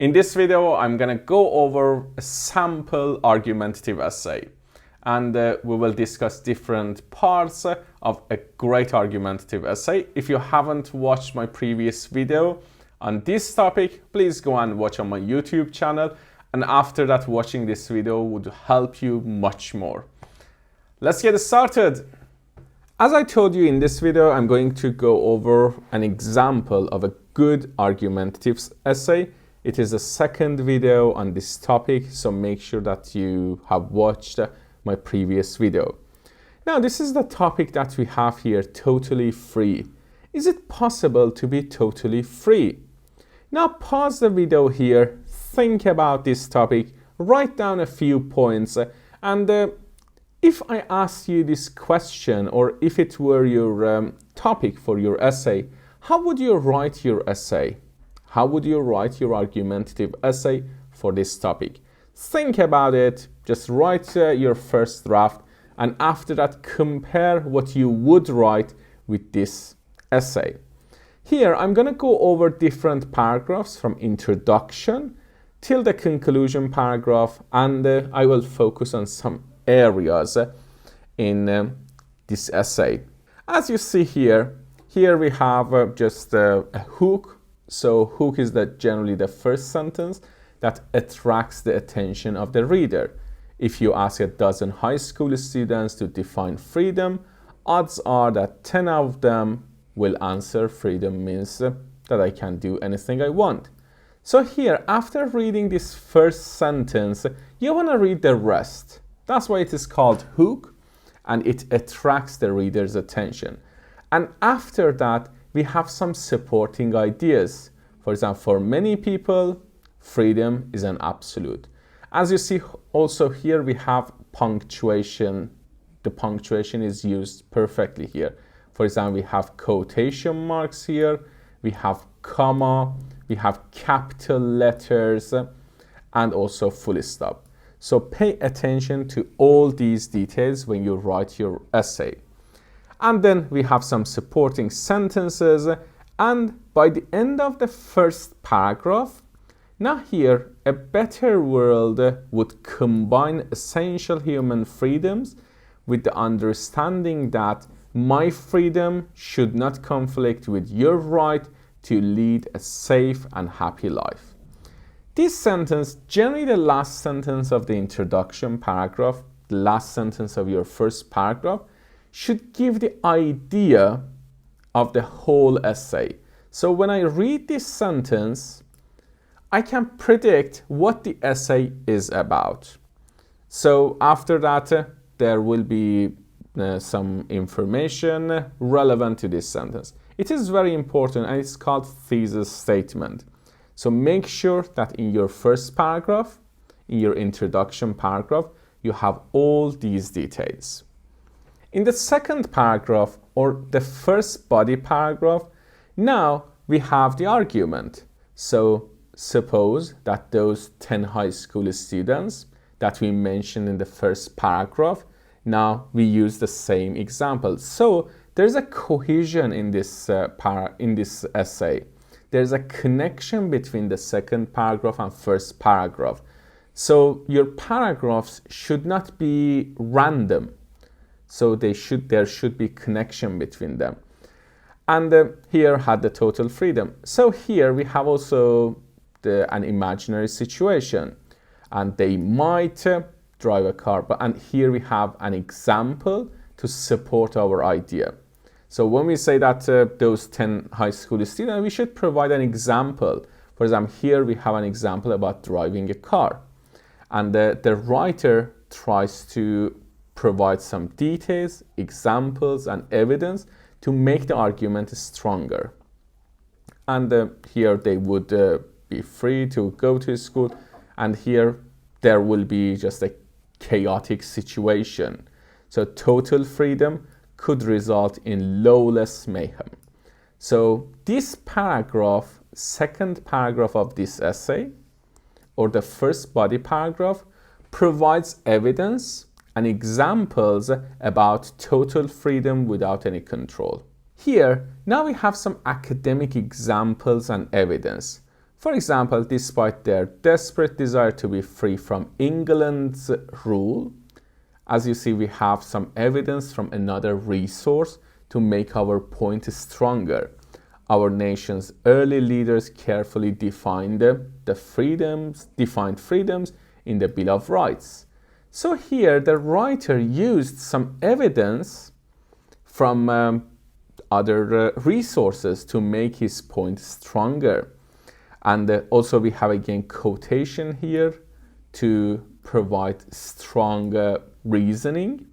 In this video, I'm gonna go over a sample argumentative essay, and we will discuss different parts of a great argumentative essay. If you haven't watched my previous video on this topic, please go and watch on my YouTube channel, and after that, watching this video would help you much more. Let's get started. As I told you in this video, I'm going to go over an example of a good argumentative essay. It is the second video on this topic, so make sure that you have watched my previous video. Now, this is the topic that we have here, totally free. Is it possible to be totally free? Now, pause the video here, think about this topic, write down a few points, and if I asked you this question, or if it were your topic for your essay, how would you write your essay? How would you write your argumentative essay for this topic? Think about it, just write your first draft, and after that compare what you would write with this essay. Here I'm going to go over different paragraphs from introduction till the conclusion paragraph, and I will focus on some areas in this essay. As you see here we have just a hook. So hook is generally the first sentence that attracts the attention of the reader. If you ask a dozen high school students to define freedom, odds are that 10 of them will answer freedom means that I can do anything I want. So here, after reading this first sentence, you want to read the rest. That's why it is called hook, and it attracts the reader's attention. And after that, we have some supporting ideas. For example, for many people, freedom is an absolute. As you see also here, we have punctuation. The punctuation is used perfectly here. For example, we have quotation marks here, we have comma, we have capital letters, and also full stop. So pay attention to all these details when you write your essay. And then we have some supporting sentences, and by the end of the first paragraph, now here, a better world would combine essential human freedoms with the understanding that my freedom should not conflict with your right to lead a safe and happy life. This sentence, generally the last sentence of the introduction paragraph, the last sentence of your first paragraph, should give the idea of the whole essay. So when I read this sentence, I can predict what the essay is about. So after that, there will be some information relevant to this sentence. It is very important, and it's called thesis statement. So make sure that in your first paragraph, in your introduction paragraph, you have all these details. In the second paragraph, or the first body paragraph, now we have the argument. So suppose that those 10 high school students that we mentioned in the first paragraph, now we use the same example. So there's a cohesion in this essay. There's a connection between the second paragraph and first paragraph. So your paragraphs should not be random. So there should be connection between them. And here had the total freedom. So here we have also an imaginary situation, and they might drive a car. And here we have an example to support our idea. So when we say that those 10 high school students, we should provide an example. For example, here we have an example about driving a car. And the writer tries to provide some details, examples, and evidence to make the argument stronger. And here they would be free to go to school, and here there will be just a chaotic situation. So total freedom could result in lawless mayhem. So this paragraph, second paragraph of this essay, or the first body paragraph, provides evidence and examples about total freedom without any control. Here, now we have some academic examples and evidence. For example, despite their desperate desire to be free from England's rule, as you see, we have some evidence from another resource to make our point stronger. Our nation's early leaders carefully defined freedoms in the Bill of Rights. So here the writer used some evidence from other resources to make his point stronger. And also we have again quotation here to provide strong reasoning.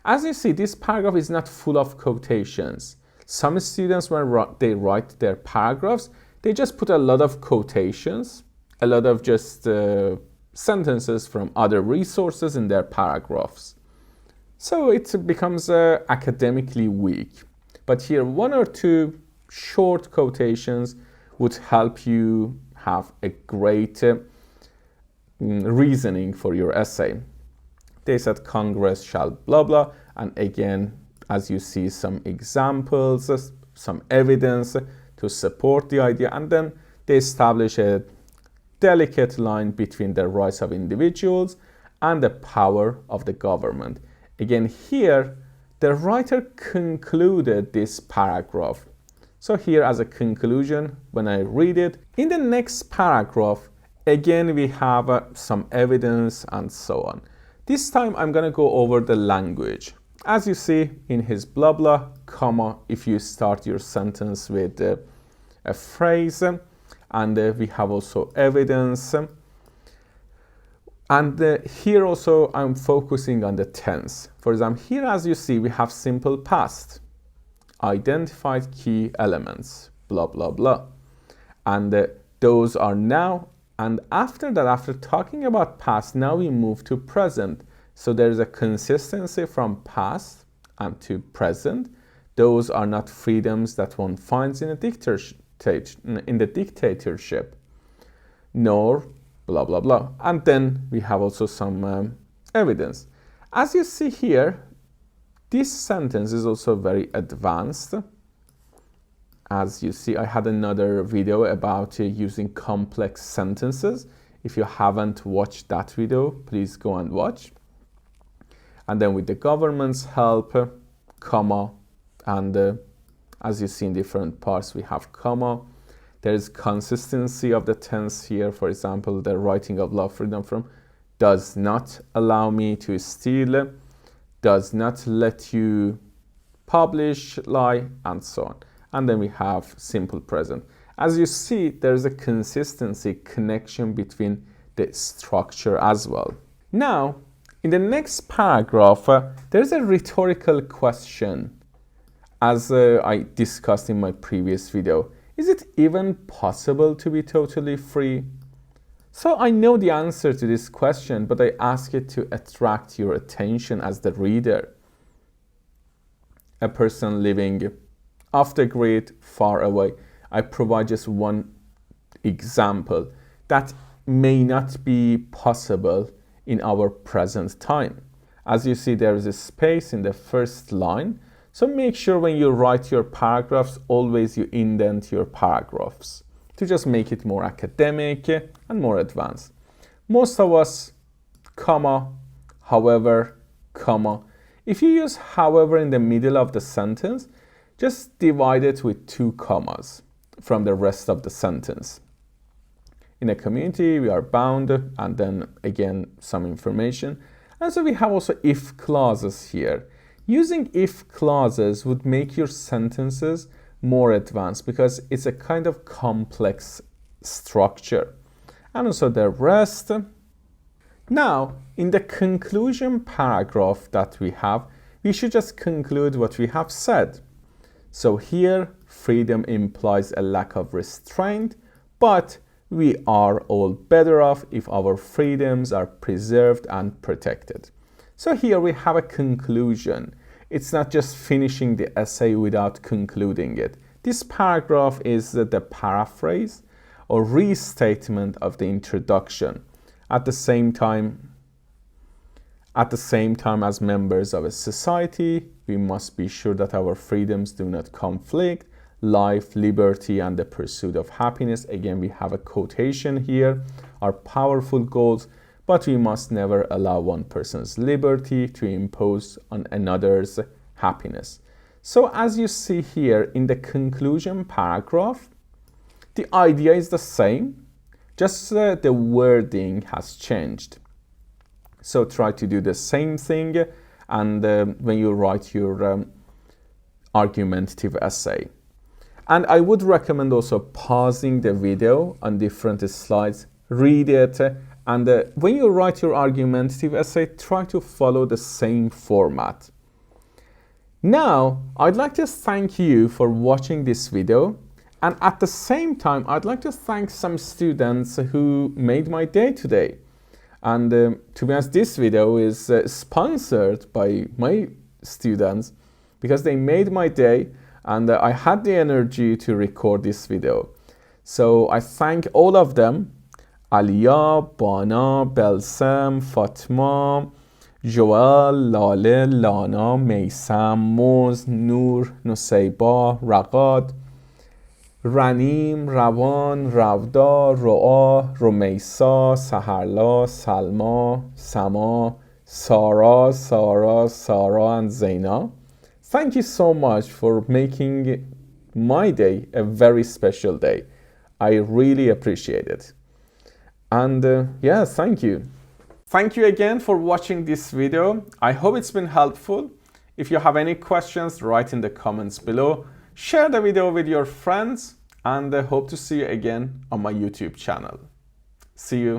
As you see, this paragraph is not full of quotations. Some students, when they write their paragraphs, they just put a lot of quotations, a lot of just sentences from other resources in their paragraphs. So it becomes academically weak. But here, one or two short quotations would help you have a great reasoning for your essay. They said Congress shall blah blah, and again, as you see, some examples, some evidence to support the idea, and then they establish a delicate line between the rights of individuals and the power of the government. Again, here, the writer concluded this paragraph. So here, as a conclusion, when I read it, in the next paragraph, again, we have some evidence and so on. This time, I'm going to go over the language. As you see in his blah blah, comma, if you start your sentence with a phrase, and we have also evidence. And here also, I'm focusing on the tense. For example, here, as you see, we have simple past. Identified key elements, blah, blah, blah. And those are now. And after that, after talking about past, now we move to present. So there's a consistency from past and to present. Those are not freedoms that one finds in a dictatorship, nor blah, blah, blah. And then we have also some evidence. As you see here, this sentence is also very advanced. As you see, I had another video about using complex sentences. If you haven't watched that video, please go and watch. And then with the government's help, comma, and as you see in different parts, we have comma. There is consistency of the tense here. For example, the writing of law freedom from does not allow me to steal, does not let you publish, lie, and so on. And then we have simple present. As you see, there's a consistency connection between the structure as well. Now, in the next paragraph, there's a rhetorical question. As I discussed in my previous video, is it even possible to be totally free? So I know the answer to this question, but I ask it to attract your attention as the reader. A person living off the grid, far away. I provide just one example that may not be possible in our present time. As you see, there is a space in the first line. So make sure when you write your paragraphs, always you indent your paragraphs to just make it more academic and more advanced. Most of us, comma, however, comma. If you use however in the middle of the sentence, just divide it with 2 commas from the rest of the sentence. In a community, we are bound, and then again, some information. And so we have also if clauses here. Using if clauses would make your sentences more advanced because it's a kind of complex structure. And also the rest. Now, in the conclusion paragraph that we have, we should just conclude what we have said. So here, freedom implies a lack of restraint, but we are all better off if our freedoms are preserved and protected. So here we have a conclusion. It's not just finishing the essay without concluding it. This paragraph is the paraphrase or restatement of the introduction. At the same time as members of a society, we must be sure that our freedoms do not conflict, life, liberty, and the pursuit of happiness. Again, we have a quotation here, are powerful goals, but we must never allow one person's liberty to impose on another's happiness. So as you see here in the conclusion paragraph, the idea is the same, just the wording has changed. So try to do the same thing and when you write your argumentative essay. And I would recommend also pausing the video on different slides, read it, and when you write your argumentative essay, try to follow the same format. Now, I'd like to thank you for watching this video, and at the same time, I'd like to thank some students who made my day today. And to be honest, this video is sponsored by my students because they made my day and I had the energy to record this video. So I thank all of them: Aliya, Bana, Belsem, Fatma, Joel, Lale, Lana, Meysam, Moz, Noor, Nusayba, Ragad, Ranim, Rawan, Ravda, Ro'a, Rumeisa, Saharla, Salma, Sama, Sara, and Zaina. Thank you so much for making my day a very special day. I really appreciate it. And yeah, thank you. Thank you again for watching this video. I hope it's been helpful. If you have any questions, write in the comments below. Share the video with your friends and I hope to see you again on my YouTube channel. See you.